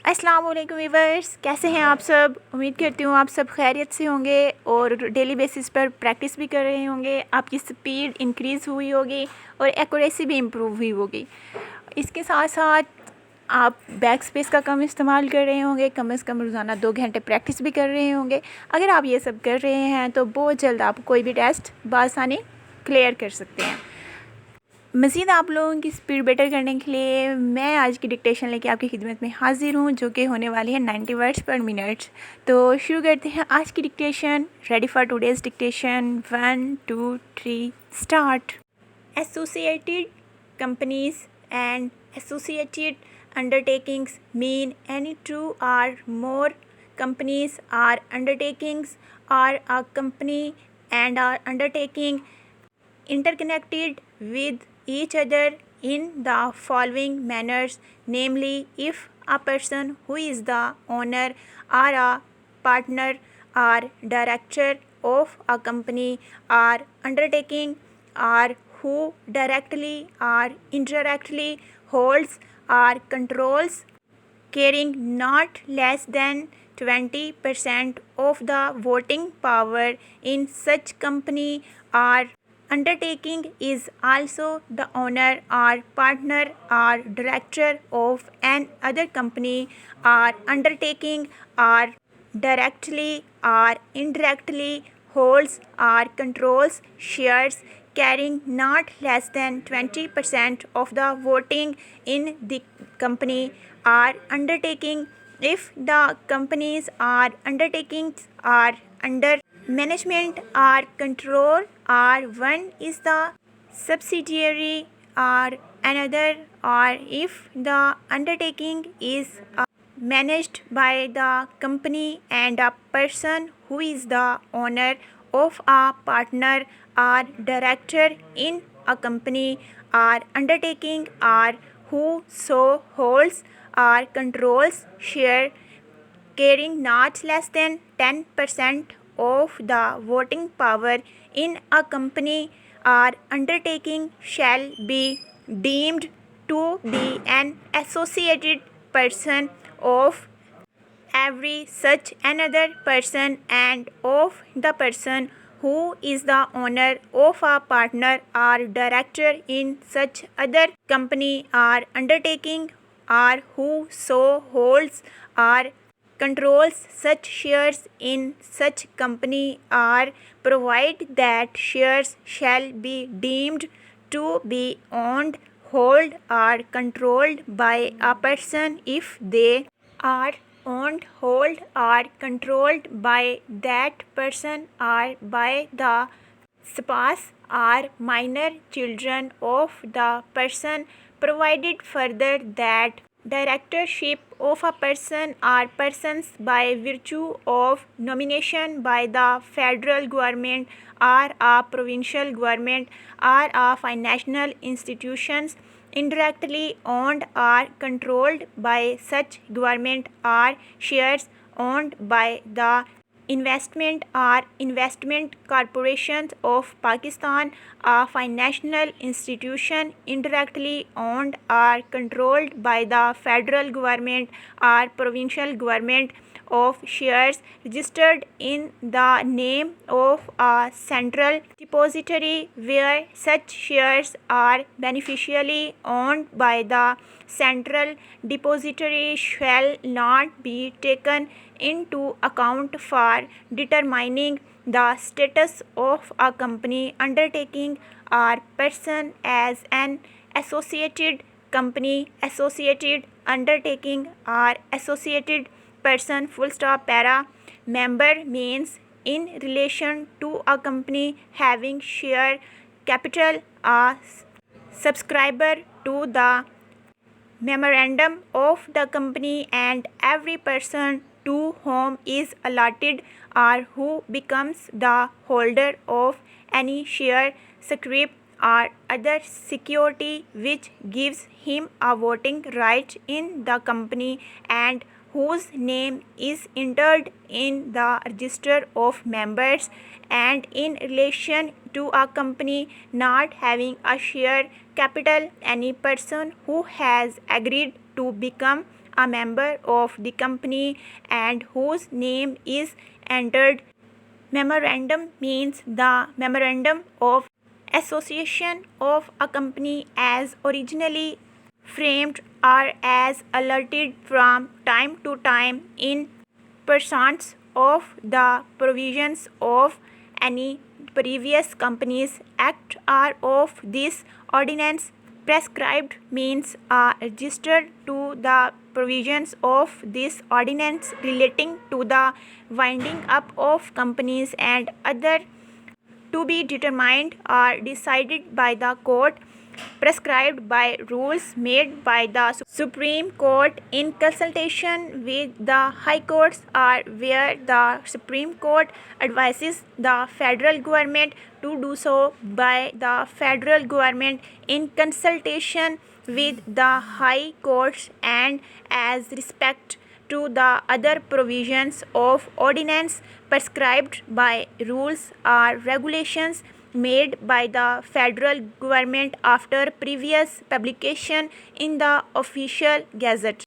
अस्सलाम वालेकुम व्यूअर्स, कैसे हैं आप सब। उम्मीद करती हूँ आप सब खैरियत से होंगे और डेली बेसिस पर प्रैक्टिस भी कर रहे होंगे। आपकी स्पीड इंक्रीज़ हुई होगी और एक्यूरेसी भी इम्प्रूव हुई होगी। इसके साथ साथ आप बैक स्पेस का कम इस्तेमाल कर रहे होंगे, कम से कम रोज़ाना 2 घंटे प्रैक्टिस भी कर रहे होंगे। अगर आप ये सब कर रहे हैं तो बहुत जल्द आप कोई भी टेस्ट बआसानी क्लियर कर सकते हैं। मज़ीद आप लोगों की स्पीड बेटर करने के लिए मैं आज की डिक्टेशन लेके आपकी खिदमत में हाजिर हूँ, जो कि होने वाली है 90 वर्ड्स पर मिनट। तो शुरू करते हैं आज की dictation. Ready for today's dictation. 1 2 3 start. Associated companies and associated undertakings mean any two or more companies or undertakings or a company and are undertaking interconnected with each other in the following manners, namely if a person who is the owner or a partner or director of a company or undertaking or who directly or indirectly holds or controls carrying not less than 20% of the voting power in such company or undertaking is also the owner or partner or director of an other company or undertaking or directly or indirectly holds or controls shares carrying not less than 20% of the voting in the company or undertaking if the companies or undertakings are under management or control or one is the subsidiary or another, or if the undertaking is managed by the company and a person who is the owner of a partner or director in a company or undertaking or who so holds or controls share carrying not less than 10% of the voting power in a company or undertaking shall be deemed to be an associated person of every such another person and of the person who is the owner of a partner or director in such other company or undertaking or who so holds or controls such shares in such company or provide that shares shall be deemed to be owned, held or controlled by a person if they are owned, held or controlled by that person or by the spouse or minor children of the person, provided further that directorship of a person or persons by virtue of nomination by the federal government or a provincial government or a financial institutions indirectly owned or controlled by such government or shares owned by the investment or investment corporations of Pakistan, a financial institution indirectly owned or controlled by the federal government or provincial government of shares registered in the name of a central depository where such shares are beneficially owned by the central depository shall not be taken into account for determining the status of a company, undertaking or person as an associated company, associated undertaking or associated person. Full stop. Para. Member means in relation to a company having share capital, a subscriber to the memorandum of the company, and every person to whom is allotted or who becomes the holder of any share, scrip or other security which gives him a voting right in the company and whose name is entered in the register of members, and in relation to a company not having a share capital, any person who has agreed to become a member of the company and whose name is entered. Memorandum means the memorandum of association of a company as originally framed or as alerted from time to time in pursuance of the provisions of any previous Companies Act or of this ordinance. Prescribed means registered to the provisions of this ordinance relating to the winding up of companies and other to be determined or decided by the court, prescribed by rules made by the Supreme Court in consultation with the High Courts, or where the Supreme Court advises the federal government to do so by the federal government in consultation with the High Courts, and as respect to the other provisions of ordinance prescribed by rules or regulations made by the federal government after previous publication in the official gazette.